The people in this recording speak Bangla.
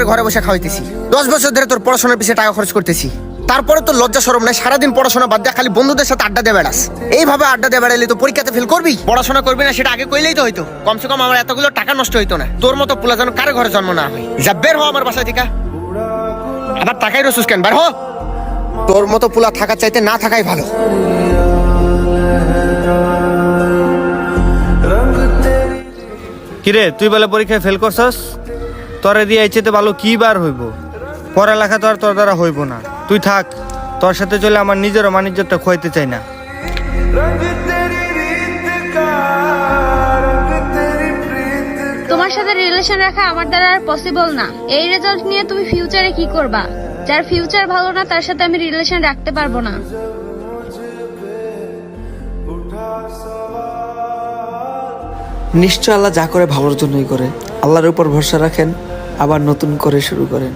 ঘরে বসে খাওয়াইতেছি, 10 বছর ধরে তোর পড়াশোনার পিছিয়ে টাকা খরচ করতেছি, তারপরে তোর লজ্জা শরম নাই? সারাদিন পড়াশোনা বাদ দিয়ে খালি বন্ধুদের সাথে আড্ডা দিয়ে বেড়াস। এইভাবে আড্ডা দিয়ে বেড়াইলে তো পরীক্ষাতে ফেল করবি। পড়াশোনা করবি না সেটা আগে কইলেই তো হইতো, কমসে কম আমার এতগুলো টাকা নষ্ট হইতো না। তোর মতো পোলা যেন কারো ঘরে জন্ম না হয়। যা বের হ আমার বাসা থেকে। আবার টাকাই রসুস কেন? বের হ। তোর মতো পোলা থাকার চাইতে না থাকাই ভালো। কিরে তুই বলে পরীক্ষায় ফেল করছস? তোরে দিয়ে ইচ্ছেতে ভালো কি বার হইব? পড়ালেখা তো আর তোর দ্বারা হইব না। তুই থাক, তোর সাথে চলে আমার নিজেরও মানিজ্যটা খোয়াইতে চাই না। তোমার সাথে রিলেশন রাখা আমার দ্বারা আর পসিবল না। এই রেজাল্ট নিয়ে তুমি ফিউচারে কি করবা? যার ফিউচার ভালো না তার সাথে আমি রিলেশন রাখতে পারবো না। নিশ্চয় আল্লাহ যা করে ভালোর জন্যই করে। আল্লাহর উপর ভরসা রাখেন, আবার নতুন করে শুরু করেন।